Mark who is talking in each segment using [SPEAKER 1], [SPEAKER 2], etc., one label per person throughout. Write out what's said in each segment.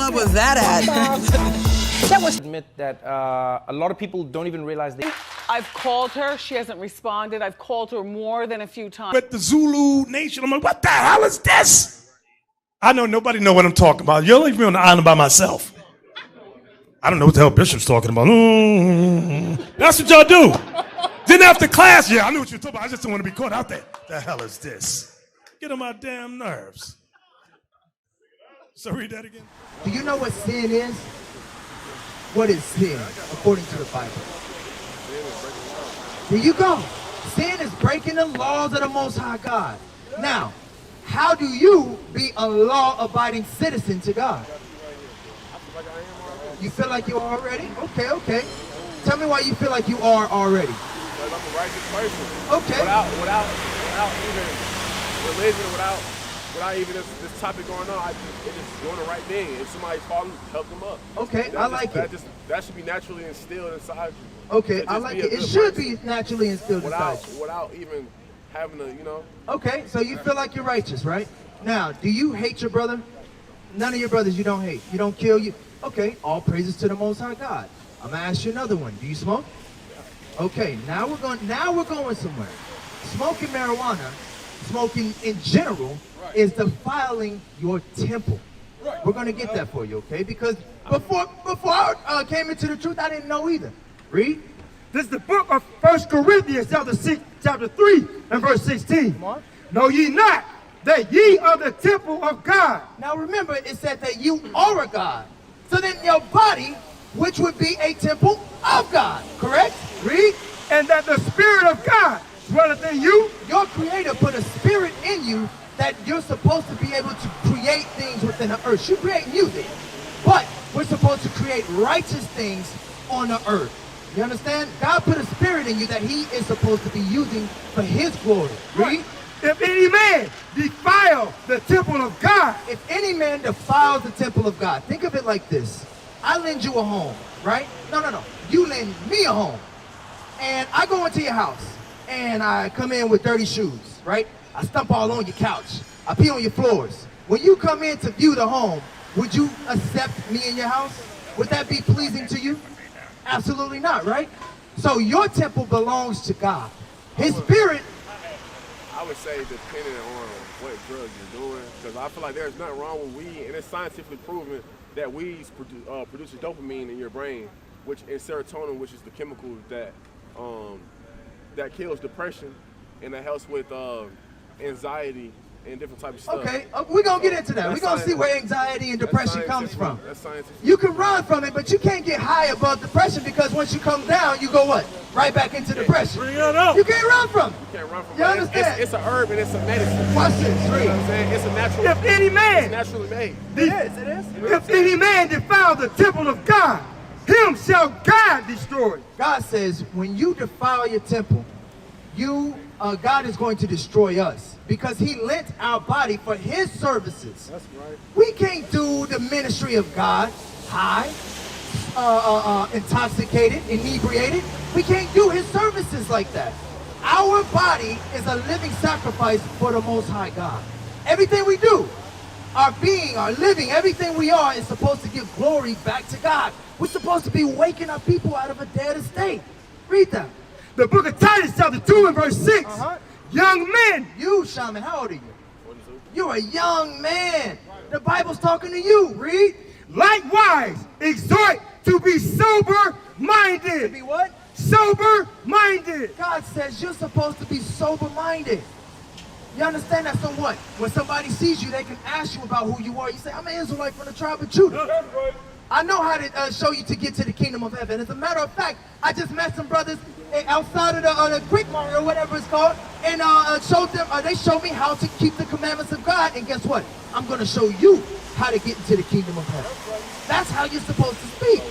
[SPEAKER 1] club was that at?
[SPEAKER 2] That was admit that a lot of people don't even realize they.
[SPEAKER 3] I've called her. She hasn't responded. I've called her more than a few times.
[SPEAKER 4] But the Zulu Nation, I'm like, what the hell is this? I know nobody know what I'm talking about. You'll leave me on the island by myself. I don't know what the hell Bishop's talking about. That's what y'all do. Then after class, yeah, I knew what you were talking about. I just don't want to be caught out there. The hell is this? Get on my damn nerves. So read that again.
[SPEAKER 5] Do you know what sin is? What is sin, according to the Bible? There you go. Sin is breaking the laws of the Most High God. Now, how do you be a law-abiding citizen to God? You feel like you are already? Okay. Tell me why you feel like you are already.
[SPEAKER 6] Because I'm a righteous person.
[SPEAKER 5] Okay.
[SPEAKER 6] Without even religion, without even this topic going on, it's just doing the right thing. If somebody's falling, help them up.
[SPEAKER 5] Okay, I like it.
[SPEAKER 6] That should be naturally instilled inside you.
[SPEAKER 5] Okay, I like it. It should be naturally instilled inside you.
[SPEAKER 6] Without even having to,
[SPEAKER 5] Okay, so you feel like you're righteous, right? Now, do you hate your brother? None of your brothers you don't hate. You don't kill you. Okay, all praises to the Most High God. I'm gonna ask you another one. Do you smoke? Okay, now we're going somewhere. Smoking marijuana, smoking in general, is defiling your temple. We're gonna get that for you, okay? Because before I came into the truth, I didn't know either. Read.
[SPEAKER 7] This is the book of 1 Corinthians, chapter 3, and verse 16. Know ye not that ye are the temple of God?
[SPEAKER 5] Now remember, it said that you are a God. So then your body, which would be a temple of God, correct? Read.
[SPEAKER 7] And that the Spirit of God dwelleth in you.
[SPEAKER 5] Your Creator put a spirit in you that you're supposed to be able to create things within the earth. You create music, but we're supposed to create righteous things on the earth. You understand? God put a spirit in you that he is supposed to be using for his glory. Read.
[SPEAKER 7] If any man defile the temple of God.
[SPEAKER 5] If any man defiles the temple of God. Think of it like this. I lend you a home, right? No. You lend me a home. And I go into your house. And I come in with dirty shoes, right? I stomp all on your couch. I pee on your floors. When you come in to view the home, would you accept me in your house? Would that be pleasing to you? Absolutely not, right? So your temple belongs to God. His spirit.
[SPEAKER 6] I would say depending on what drugs you're doing, because I feel like there's nothing wrong with weed, and it's scientifically proven that weed produces dopamine in your brain, which is serotonin, which is the chemical that kills depression, and that helps with anxiety and different types of stuff.
[SPEAKER 5] Okay, we're going to get into that. We're going to see where anxiety and depression comes from.
[SPEAKER 6] That's scientific.
[SPEAKER 5] You can run from it, but you can't get high above depression, because once you come down, you go what? Right back into depression.
[SPEAKER 4] Bring it up.
[SPEAKER 5] You can't run from it.
[SPEAKER 6] You can't run from it.
[SPEAKER 5] You understand?
[SPEAKER 6] It's a herb and it's a medicine.
[SPEAKER 5] Watch this.
[SPEAKER 6] You know
[SPEAKER 5] Read.
[SPEAKER 6] what I'm saying? It's a natural.
[SPEAKER 7] If any man.
[SPEAKER 6] It's naturally made.
[SPEAKER 5] It is.
[SPEAKER 7] If any man defile the temple of God, him shall God destroy.
[SPEAKER 5] God says, when you defile your temple, God is going to destroy us, because he lent our body for his services.
[SPEAKER 6] That's right.
[SPEAKER 5] We can't do the ministry of God high, intoxicated, inebriated. We can't do his services like that. Our body is a living sacrifice for the Most High God. Everything we do, our being, our living, everything we are is supposed to give glory back to God. We're supposed to be waking up people out of a dead estate. Read that.
[SPEAKER 7] The book of Titus, chapter 2, and verse 6. Young men.
[SPEAKER 5] You, Shaman, how old are you? You're a young man. The Bible's talking to you. Read.
[SPEAKER 7] Likewise, exhort to be sober-minded.
[SPEAKER 5] To be what?
[SPEAKER 7] Sober-minded.
[SPEAKER 5] God says you're supposed to be sober-minded. You understand that? So what? When somebody sees you, they can ask you about who you are. You say, I'm an Israelite from the tribe of Judah. I know how to show you to get to the kingdom of heaven. As a matter of fact, I just met some brothers outside of the Greek market or whatever it's called, and showed them. They showed me how to keep the commandments of God. And guess what? I'm going to show you how to get into the kingdom of heaven. That's how you're supposed to speak.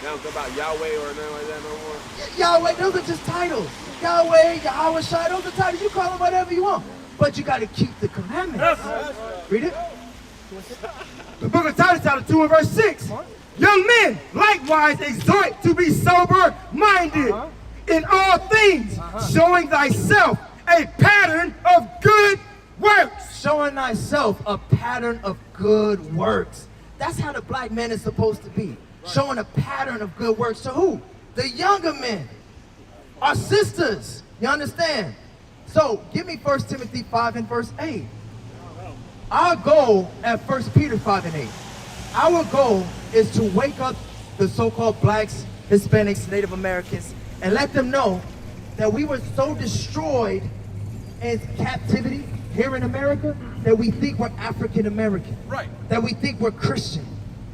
[SPEAKER 6] They don't go by Yahweh or nothing like that no more?
[SPEAKER 5] Yahweh, those are just titles. Yahweh, Yahweh Shai, those are titles. You call them whatever you want. But you got to keep the commandments. Read it.
[SPEAKER 7] The book of Titus, chapter 2, and verse 6. Young men, likewise, exhort to be sober-minded in all things, showing thyself a pattern of good works.
[SPEAKER 5] showing thyself a pattern of good works. That's how the black man is supposed to be. Showing a pattern of good works to who? The younger men. Our sisters. You understand? So, give me 1 Timothy 5 and verse 8. Our goal at 1 Peter 5 and 8. Our goal is to wake up the so-called blacks, Hispanics, Native Americans, and let them know that we were so destroyed in captivity here in America that we think we're African American.
[SPEAKER 2] Right.
[SPEAKER 5] That we think we're Christian.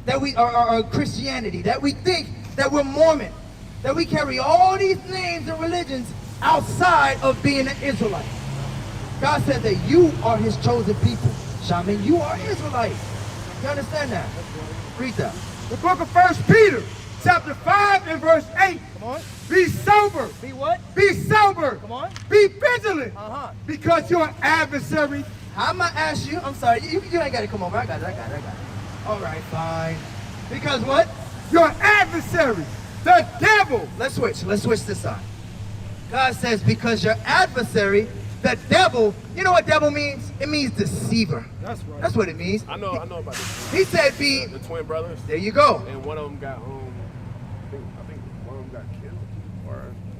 [SPEAKER 5] That we are Christianity. That we think that we're Mormon. That we carry all these names and religions outside of being an Israelite. God said that you are his chosen people. Shaman, you are Israelite. You understand that? Read that.
[SPEAKER 7] The book of 1 Peter, chapter 5 and verse 8.
[SPEAKER 5] Come on.
[SPEAKER 7] Be sober.
[SPEAKER 5] Be what?
[SPEAKER 7] Be sober.
[SPEAKER 5] Come on.
[SPEAKER 7] Be vigilant.
[SPEAKER 5] Uh-huh.
[SPEAKER 7] Because your adversary.
[SPEAKER 5] I'm going to ask you. I'm sorry. You ain't got to come over. I got it. All right, fine. Because what?
[SPEAKER 7] Your adversary, the devil.
[SPEAKER 5] Let's switch this side. God says because your adversary, the devil, you know what devil means? It means deceiver.
[SPEAKER 7] That's right.
[SPEAKER 5] That's what it means.
[SPEAKER 6] I know about this.
[SPEAKER 5] He said be,
[SPEAKER 6] The twin brothers.
[SPEAKER 5] there you go.
[SPEAKER 6] And one of them got I think one of them got killed.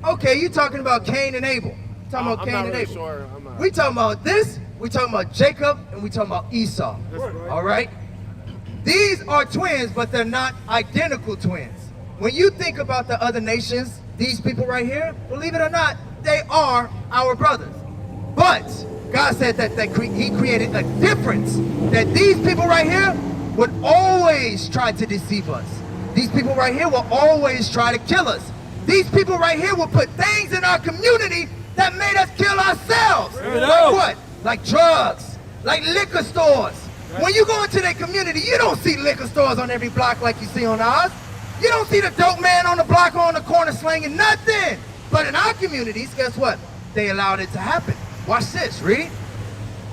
[SPEAKER 6] Or
[SPEAKER 5] Okay, you talking about Cain and Abel. Talking about
[SPEAKER 6] I'm
[SPEAKER 5] Cain
[SPEAKER 6] not
[SPEAKER 5] and
[SPEAKER 6] really
[SPEAKER 5] Abel.
[SPEAKER 6] sure. I'm not.
[SPEAKER 5] We talking about this, we talking about Jacob, and we talking about Esau.
[SPEAKER 7] That's right.
[SPEAKER 5] All right? These are twins, but they're not identical twins. When you think about the other nations, these people right here, believe it or not, they are our brothers. But God said that he created a difference, that these people right here would always try to deceive us. These people right here will always try to kill us. These people right here will put things in our community that made us kill ourselves. Like what? Like drugs, like liquor stores. When you go into their community, you don't see liquor stores on every block like you see on ours. You don't see the dope man on the block or on the corner slinging nothing. But in our communities, guess what? They allowed it to happen. Watch this, read.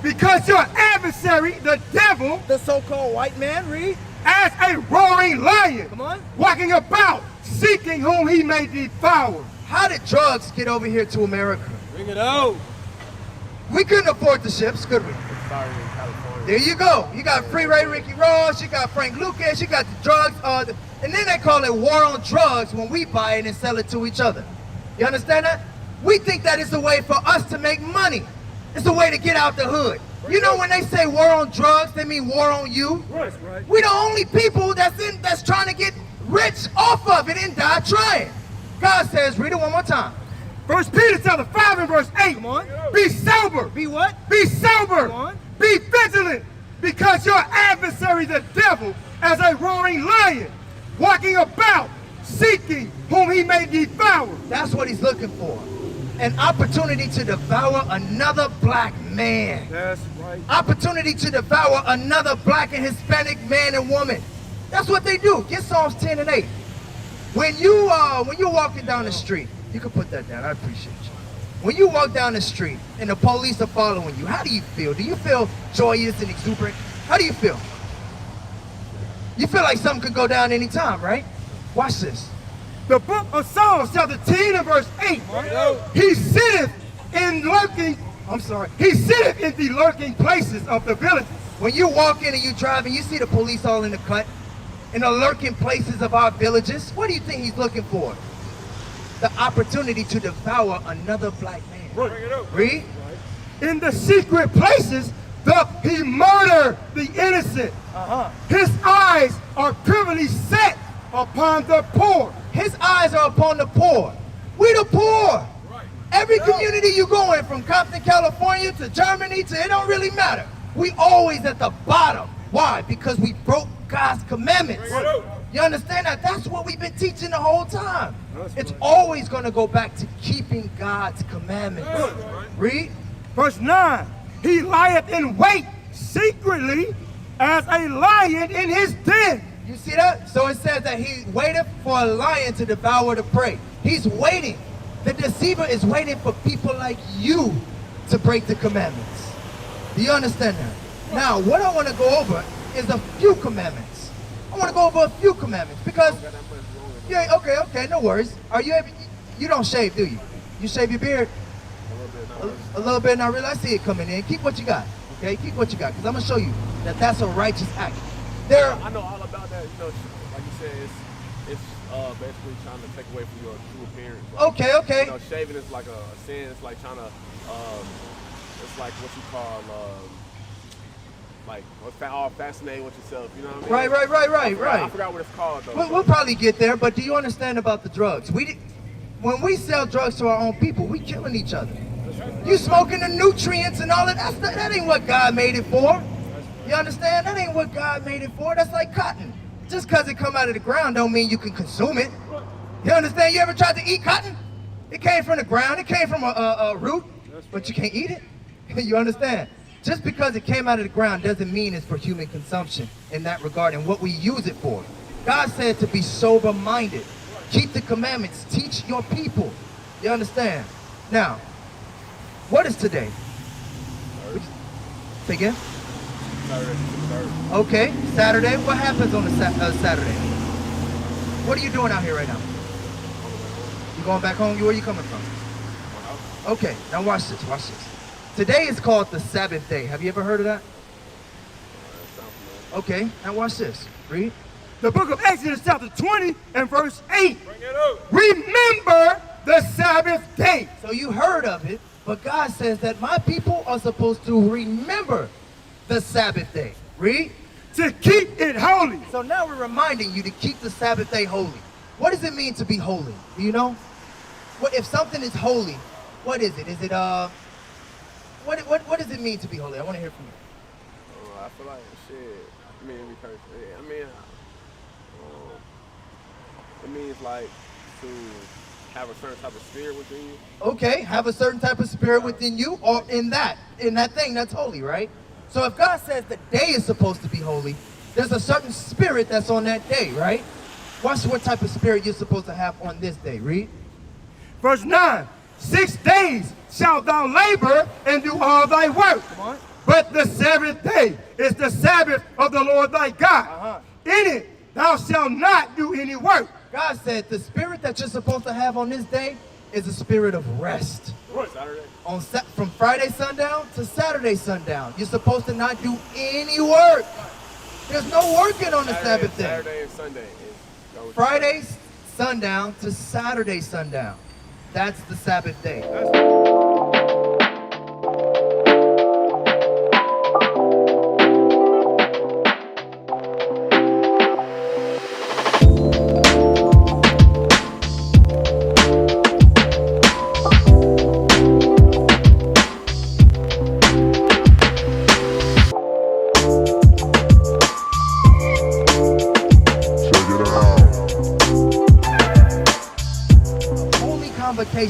[SPEAKER 7] Because your adversary, the devil,
[SPEAKER 5] The so-called white man, read.
[SPEAKER 7] as a roaring lion,
[SPEAKER 5] Come on.
[SPEAKER 7] walking about, seeking whom he may devour.
[SPEAKER 5] How did drugs get over here to America?
[SPEAKER 2] Bring it out.
[SPEAKER 5] We couldn't afford the ships, could we?
[SPEAKER 6] Started in California.
[SPEAKER 5] There you go. You got Free Ray Ricky Ross, you got Frank Lucas, you got the drugs, and then they call it war on drugs when we buy it and sell it to each other. You understand that? We think that it's a way for us to make money. It's a way to get out the hood. You know when they say war on drugs, they mean war on you.
[SPEAKER 7] Right.
[SPEAKER 5] We the only people that's trying to get rich off of it and die trying. God says, read it one more time.
[SPEAKER 7] 1 Peter chapter 5 and verse 8.
[SPEAKER 5] Come on.
[SPEAKER 7] Be sober.
[SPEAKER 5] Be what?
[SPEAKER 7] Be sober.
[SPEAKER 5] Come on.
[SPEAKER 7] Be vigilant. Because your adversary, the devil, as a roaring lion, walking about, seeking whom he may devour.
[SPEAKER 5] That's what he's looking for. An opportunity to devour another black man.
[SPEAKER 7] That's right.
[SPEAKER 5] Opportunity to devour another black and Hispanic man and woman. That's what they do. Get Psalms 10 and 8. When you're walking down the street, you can put that down, I appreciate you. When you walk down the street and the police are following you, how do you feel? Do you feel joyous and exuberant? How do you feel? You feel like something could go down any time, right? Watch this.
[SPEAKER 7] The book of Psalms chapter 10 and verse 8. He sitteth in the lurking places of the villages.
[SPEAKER 5] When you walk in and you drive and you see the police all in the cut, in the lurking places of our villages, what do you think he's looking for? The opportunity to devour another black man. Read.
[SPEAKER 7] In the secret places, he murder the innocent. His eyes are privily set upon the poor.
[SPEAKER 5] His eyes are upon the poor. We the poor. Every community you go in, from Compton, California to Germany to, it don't really matter. We always at the bottom. Why? Because we broke God's commandments. You understand that? That's what we've been teaching the whole time. It's always going to go back to keeping God's commandments. Read.
[SPEAKER 7] Verse 9. He lieth in wait secretly as a lion in his den.
[SPEAKER 5] You see that? So it says that he waited for a lion to devour the prey. He's waiting. The deceiver is waiting for people like you to break the commandments. Do you understand that? Now, what I want to go over is a few commandments. I want to go over a few commandments because, yeah, okay, no worries. Are you able, you don't shave, do you? You shave your beard? A little bit, not really. I see it coming in. Keep what you got. Okay, keep what you got, because I'm going to show you that that's a righteous act. There,
[SPEAKER 6] I know all about that. You know, like you said, it's basically trying to take away from your true appearance. Like,
[SPEAKER 5] okay.
[SPEAKER 6] You know, shaving is like a sin. It's like trying to, it's like what you call, like all fascinating with yourself. You know what I mean?
[SPEAKER 5] Right.
[SPEAKER 6] I forgot what it's called though.
[SPEAKER 5] We'll probably get there, but do you understand about the drugs? When we sell drugs to our own people, we killing each other. You smoking the nutrients and all of that. That ain't what God made it for. You understand? That ain't what God made it for. That's like cotton. Just because it come out of the ground don't mean you can consume it. You understand? You ever tried to eat cotton? It came from the ground. It came from a root, but you can't eat it. You understand? Just because it came out of the ground doesn't mean it's for human consumption in that regard and what we use it for. God said to be sober-minded. Keep the commandments. Teach your people. You understand? Now, what is today? Say again? Okay, Saturday. What happens on a Saturday? What are you doing out here right now? You going back home? Where are you coming from? Okay, now watch this, watch this. Today is called the Sabbath day. Have you ever heard of that? Okay, now watch this. Read.
[SPEAKER 7] The book of Exodus chapter 20 and verse 8. Bring it up. Remember the Sabbath day.
[SPEAKER 5] So you heard of it, but God says that my people are supposed to remember the Sabbath day. Read.
[SPEAKER 7] To keep it holy.
[SPEAKER 5] So now we're reminding you to keep the Sabbath day holy. What does it mean to be holy? Do you know? What if something is holy? What is it? Is it what does it mean to be holy? I want to hear from you.
[SPEAKER 6] I feel like shit. It means like to have a certain type of spirit within you.
[SPEAKER 5] Okay, have a certain type of spirit within you, or in that thing that's holy, right? So if God says the day is supposed to be holy, there's a certain spirit that's on that day, right? Watch what type of spirit you're supposed to have on this day. Read.
[SPEAKER 7] Verse 9. 6 days shalt thou labor and do all thy work.
[SPEAKER 5] Come on.
[SPEAKER 7] But the seventh day is the Sabbath of the Lord thy God. In it thou shalt not do any work.
[SPEAKER 5] God said the spirit that you're supposed to have on this day is a spirit of rest.
[SPEAKER 6] Saturday.
[SPEAKER 5] From Friday sundown to Saturday sundown, you're supposed to not do any work. There's no working on the Sabbath day.
[SPEAKER 6] Saturday and Sunday.
[SPEAKER 5] Friday sundown to Saturday sundown. That's the Sabbath day.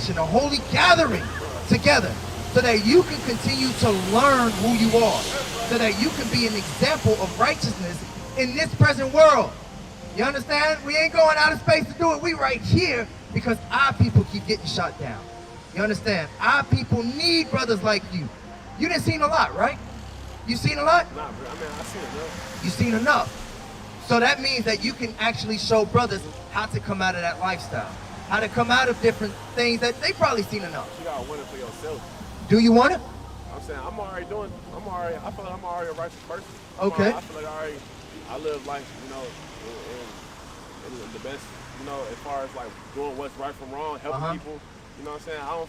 [SPEAKER 5] A holy gathering together so that you can continue to learn who you are, so that you can be an example of righteousness in this present world. You understand? We ain't going out of space to do it. We right here because our people keep getting shot down. You understand? Our people need brothers like you. You done seen a lot, right? You seen a lot?
[SPEAKER 6] Nah, bro. I seen enough.
[SPEAKER 5] You seen enough. So that means that you can actually show brothers how to come out of that lifestyle. How to come out of different things that they probably seen enough.
[SPEAKER 6] You gotta want it for yourself.
[SPEAKER 5] Do you want it?
[SPEAKER 6] I'm saying I feel like I'm already a righteous person.
[SPEAKER 5] Okay.
[SPEAKER 6] I feel like I live life, you know, in the best, you know, as far as like doing what's right from wrong, helping people. You know what I'm saying? I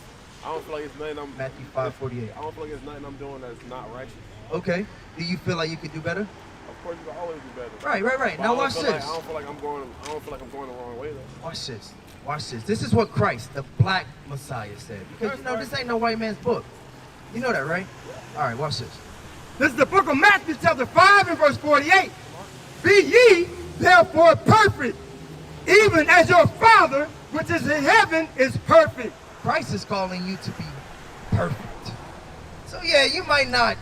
[SPEAKER 6] don't feel like it's nothing
[SPEAKER 5] Matthew 5:48.
[SPEAKER 6] I don't feel like it's nothing I'm doing that's not righteous.
[SPEAKER 5] Okay. Do you feel like you could do better?
[SPEAKER 6] Of course, you can always do better.
[SPEAKER 5] Right.
[SPEAKER 6] But
[SPEAKER 5] Now watch this.
[SPEAKER 6] I don't feel like I'm going the wrong way though.
[SPEAKER 5] Watch this. Watch this. This is what Christ, the black Messiah, said. Because, you know, this ain't no white man's book. You know that, right? All right, watch this.
[SPEAKER 7] This is the book of Matthew chapter 5 and verse 48. Be ye therefore perfect, even as your Father which is in heaven is perfect.
[SPEAKER 5] Christ is calling you to be perfect. So, yeah, you might not,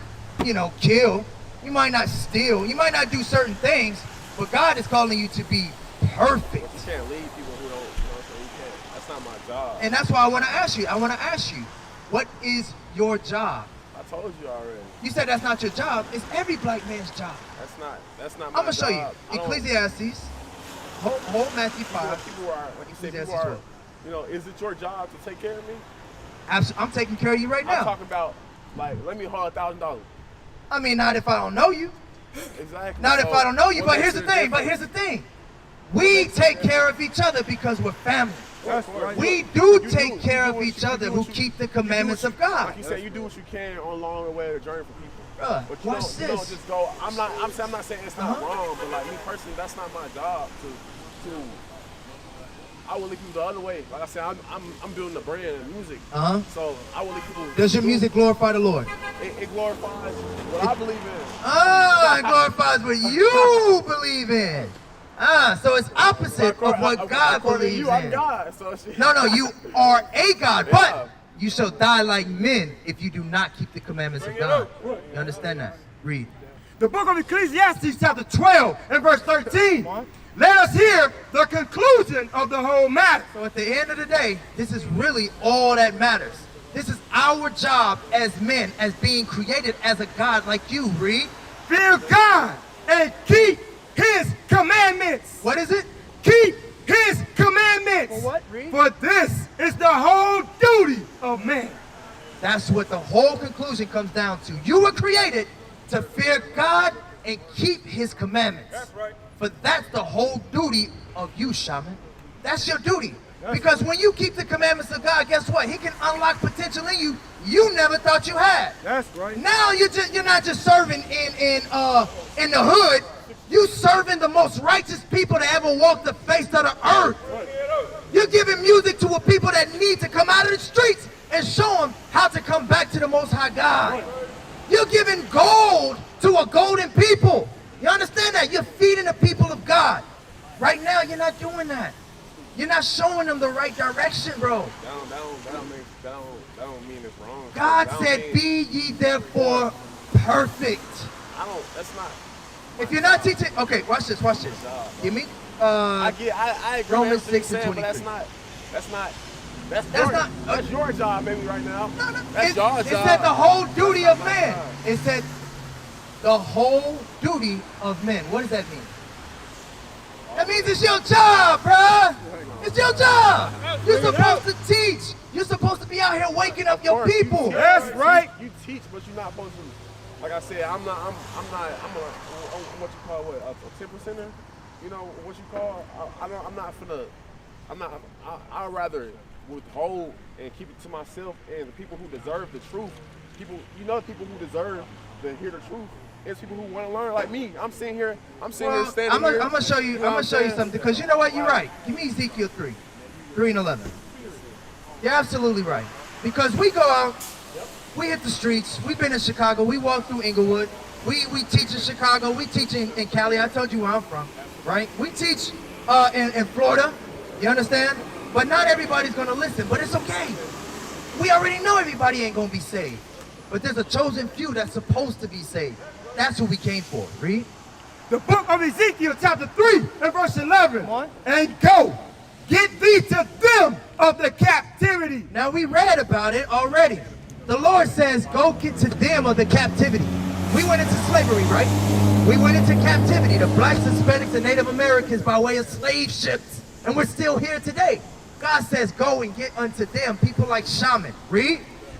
[SPEAKER 5] you know, kill. You might not steal. You might not do certain things. But God is calling you to be perfect.
[SPEAKER 6] But you can't lead people who don't, you know, so you can't. That's not my job.
[SPEAKER 5] And that's why I want to ask you, what is your job?
[SPEAKER 6] I told you already.
[SPEAKER 5] You said that's not your job. It's every black man's job.
[SPEAKER 6] That's not my job.
[SPEAKER 5] I'm going to show you. Ecclesiastes. Hold Matthew 5.
[SPEAKER 6] People are, you know, is it your job to take care of me?
[SPEAKER 5] I'm taking care of you right now.
[SPEAKER 6] I'm talking about, like, let me hold $1,000.
[SPEAKER 5] I mean, not if I don't know you.
[SPEAKER 6] Exactly.
[SPEAKER 5] Not if
[SPEAKER 6] So,
[SPEAKER 5] I don't know you.
[SPEAKER 6] what
[SPEAKER 5] But here's
[SPEAKER 6] makes
[SPEAKER 5] the
[SPEAKER 6] it
[SPEAKER 5] thing. But
[SPEAKER 6] different?
[SPEAKER 5] here's the thing. We take care of each other because we're family.
[SPEAKER 6] That's right.
[SPEAKER 5] We do
[SPEAKER 6] You
[SPEAKER 5] take care
[SPEAKER 6] you
[SPEAKER 5] of
[SPEAKER 6] what
[SPEAKER 5] each
[SPEAKER 6] you-
[SPEAKER 5] other
[SPEAKER 6] you
[SPEAKER 5] who
[SPEAKER 6] what you-
[SPEAKER 5] keep the
[SPEAKER 6] you do
[SPEAKER 5] commandments
[SPEAKER 6] what
[SPEAKER 5] of
[SPEAKER 6] you-
[SPEAKER 5] God.
[SPEAKER 6] Like you said, you do what you can on along the way of the journey for people.
[SPEAKER 5] Bruh,
[SPEAKER 6] But you
[SPEAKER 5] watch
[SPEAKER 6] don't, you
[SPEAKER 5] this.
[SPEAKER 6] don't just go. I'm not saying it's not wrong, but like me personally, that's not my job to. I will lead people the other way. Like I said, I'm building a brand in music. So I will lead people.
[SPEAKER 5] Does your music glorify the Lord?
[SPEAKER 6] It glorifies what I believe in.
[SPEAKER 5] Ah, it glorifies what you believe in. Ah, so it's opposite of what God
[SPEAKER 6] According to
[SPEAKER 5] believes
[SPEAKER 6] you, I'm
[SPEAKER 5] in.
[SPEAKER 6] God. So shit.
[SPEAKER 5] No, you are a God,
[SPEAKER 6] Yeah.
[SPEAKER 5] but you shall die like men if you do not keep the commandments of God. You understand that? Read.
[SPEAKER 7] The book of Ecclesiastes chapter 12 and verse 13. Let us hear the conclusion of the whole matter.
[SPEAKER 5] So at the end of the day, this is really all that matters. This is our job as men, as being created as a God like you. Read.
[SPEAKER 7] Fear God and keep his commandments.
[SPEAKER 5] What is it?
[SPEAKER 7] Keep his commandments.
[SPEAKER 5] For what? Read.
[SPEAKER 7] For this is the whole duty of man.
[SPEAKER 5] That's what the whole conclusion comes down to. You were created to fear God and keep his commandments.
[SPEAKER 7] That's right.
[SPEAKER 5] But that's the whole duty of you, shaman. That's your duty. Because when you keep the commandments of God, guess what? He can unlock potential in you never thought you had.
[SPEAKER 7] That's right.
[SPEAKER 5] Now you're not just serving in the hood. You serving the most righteous people that ever walked the face of the earth. You're giving music to a people that need to come out of the streets and show them how to come back to the Most High God. You're giving gold to a golden people. You understand that? You're feeding the people of God. Right now, you're not doing that. You're not showing them the right direction, bro.
[SPEAKER 6] That don't mean it's wrong.
[SPEAKER 5] God
[SPEAKER 6] That don't
[SPEAKER 5] said,
[SPEAKER 6] mean-
[SPEAKER 5] be ye therefore perfect.
[SPEAKER 6] That's not.
[SPEAKER 5] If you're not teaching, okay, watch this. Give me,
[SPEAKER 6] I agree
[SPEAKER 5] Romans
[SPEAKER 6] with everything
[SPEAKER 5] 6 and
[SPEAKER 6] you're saying, but
[SPEAKER 5] 23.
[SPEAKER 6] that's your job maybe right now.
[SPEAKER 5] No,
[SPEAKER 6] That's your
[SPEAKER 5] it
[SPEAKER 6] job.
[SPEAKER 5] said the whole duty of man. It said the whole duty of men. What does that mean? That means it's your job, bruh. It's your job. You're supposed to teach. You're supposed to be out here waking up your people.
[SPEAKER 7] That's right.
[SPEAKER 6] You teach, but you're not supposed to. Like I said, I'm what you call a 10%er. You know what you call? I'd rather withhold and keep it to myself and the people who deserve the truth. People who deserve to hear the truth. It's people who want to learn, like me. I'm sitting here standing here.
[SPEAKER 5] I'm gonna show you. I'm gonna show you something because you know what? You're right. Give me Ezekiel 3 and 11. You're absolutely right. Because we go out, we hit the streets. We've been in Chicago. We walk through Inglewood. We teach in Chicago. We teach in Cali. I told you where I'm from, right? We teach in Florida. You understand? But not everybody's gonna listen. But it's okay. We already know everybody ain't gonna be saved. But there's a chosen few that's supposed to be saved. That's who we came for. Read.
[SPEAKER 7] The book of Ezekiel chapter 3 and verse 11.
[SPEAKER 5] Come on.
[SPEAKER 7] And go, get thee to them of the captivity.
[SPEAKER 5] Now we read about it already. The Lord says, go get to them of the captivity. We went into slavery, right? We went into captivity. The blacks, Hispanics, and Native Americans by way of slave ships. And we're still here today. God says, go and get unto them, people like Shaman. Read.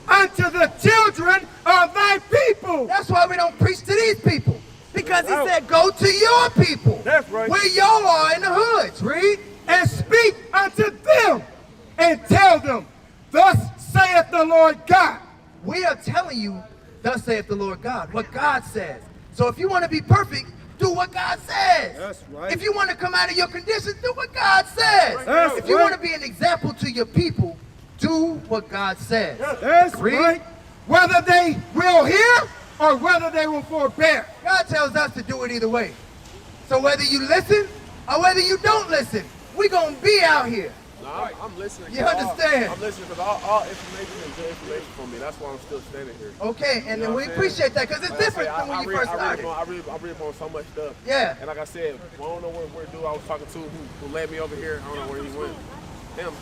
[SPEAKER 7] Unto the children of thy people.
[SPEAKER 5] That's why we don't preach to these people. Because he said, go to your people.
[SPEAKER 7] That's right.
[SPEAKER 5] Where y'all are in the hoods. Read.
[SPEAKER 7] And speak unto them and tell them, thus saith the Lord God.
[SPEAKER 5] We are telling you, thus saith the Lord God, what God says. So if you want to be perfect, do what God says.
[SPEAKER 7] That's right.
[SPEAKER 5] If you want to come out of your conditions, do what God says.
[SPEAKER 7] That's
[SPEAKER 5] if you
[SPEAKER 7] right.
[SPEAKER 5] want to be an example to your people, do what God says.
[SPEAKER 7] That's
[SPEAKER 5] Read.
[SPEAKER 7] right. Whether they will hear or whether they will forbear.
[SPEAKER 5] God tells us to do it either way. So whether you listen or whether you don't listen, we're going to be out here.
[SPEAKER 6] No, I'm listening.
[SPEAKER 5] You understand?
[SPEAKER 6] I'm listening because all information is good information for me. That's why I'm still standing here.
[SPEAKER 5] Okay, and then
[SPEAKER 6] You know
[SPEAKER 5] we
[SPEAKER 6] what I'm
[SPEAKER 5] appreciate that because it's
[SPEAKER 6] Like I
[SPEAKER 5] different
[SPEAKER 6] say,
[SPEAKER 5] than when you first started.
[SPEAKER 6] I read up on so much stuff.
[SPEAKER 5] Yeah.
[SPEAKER 6] And like I said, I don't know where dude I was talking to who led me over here. I don't know where he went. Him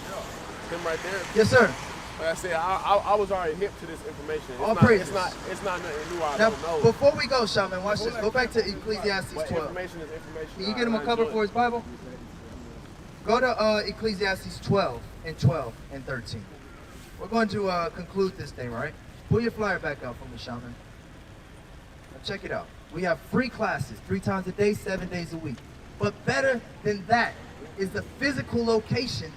[SPEAKER 6] right there.
[SPEAKER 5] Yes, sir.
[SPEAKER 6] Like I said, I was already hip to this information.
[SPEAKER 5] All praises.
[SPEAKER 6] It's not nothing new I
[SPEAKER 5] Now,
[SPEAKER 6] don't know.
[SPEAKER 5] before we go, Shaman, watch this. Go back to Ecclesiastes
[SPEAKER 6] But
[SPEAKER 5] 12.
[SPEAKER 6] information is information.
[SPEAKER 5] Can you get him a cover for his Bible? Go to Ecclesiastes 12 and 12 and 13. We're going to conclude this thing, right? Pull your flyer back out for me, Shaman. Check it out. We have free classes 3 times a day, 7 days a week. But better than that is the physical location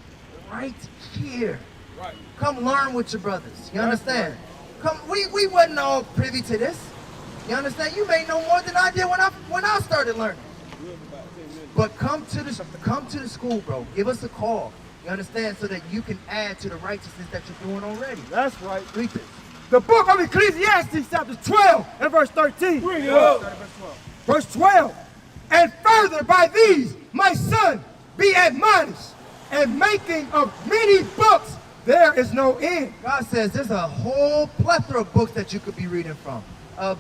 [SPEAKER 5] right here.
[SPEAKER 6] Right.
[SPEAKER 5] Come learn with your brothers. You understand? Come. We wasn't all privy to this. You understand? You may know more than I did when I started learning. But come to the school, bro. Give us a call. You understand? So that you can add to the righteousness that you're doing already.
[SPEAKER 7] That's right.
[SPEAKER 5] Read this.
[SPEAKER 7] The book of Ecclesiastes, chapter 12 and verse 13.
[SPEAKER 6] Bring it up.
[SPEAKER 7] Verse 12. And further by these, my son, be admonished, and making of many books, there is no end.
[SPEAKER 5] God says there's a whole plethora of books that you could be reading from.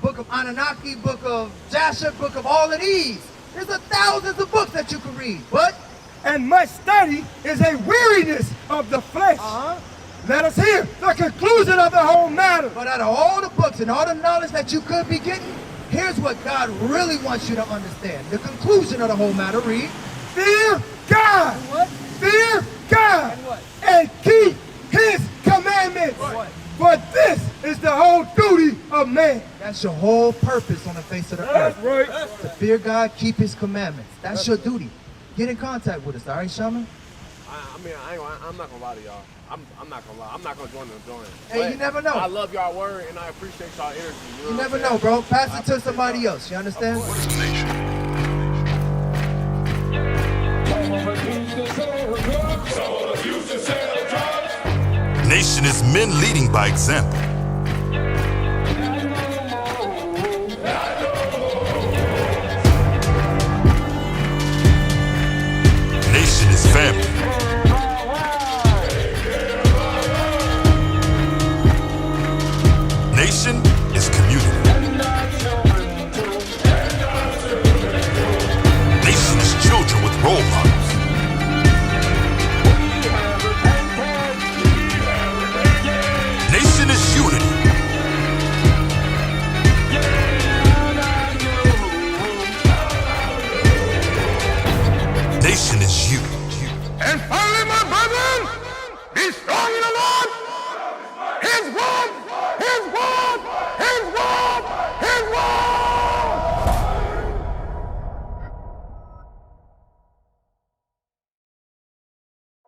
[SPEAKER 5] Book of Anunnaki, book of Jasher, book of all of these. There's thousands of books that you can read. But
[SPEAKER 7] And much study is a weariness of the flesh. Let us hear the conclusion of the whole matter.
[SPEAKER 5] But out of all the books and all the knowledge that you could be getting, here's what God really wants you to understand. The conclusion of the whole matter, read.
[SPEAKER 7] Fear God.
[SPEAKER 5] What?
[SPEAKER 7] Fear God.
[SPEAKER 5] And what?
[SPEAKER 7] And keep his commandments.
[SPEAKER 5] What?
[SPEAKER 7] For this is the whole duty of man.
[SPEAKER 5] That's your whole purpose on the face of the earth.
[SPEAKER 7] right.
[SPEAKER 5] To fear God, keep his commandments. That's your duty. Get in contact with us, all right, Shaman?
[SPEAKER 6] I'm not gonna lie to y'all. I'm not gonna lie. I'm not gonna join them join.
[SPEAKER 5] Hey,
[SPEAKER 6] But
[SPEAKER 5] you never know.
[SPEAKER 6] I love y'all word and I appreciate y'all energy.
[SPEAKER 5] You
[SPEAKER 6] know
[SPEAKER 5] never
[SPEAKER 6] what I'm
[SPEAKER 5] know,
[SPEAKER 6] saying?
[SPEAKER 5] bro. Pass it to somebody else. You understand?
[SPEAKER 1] Nation is men leading by example.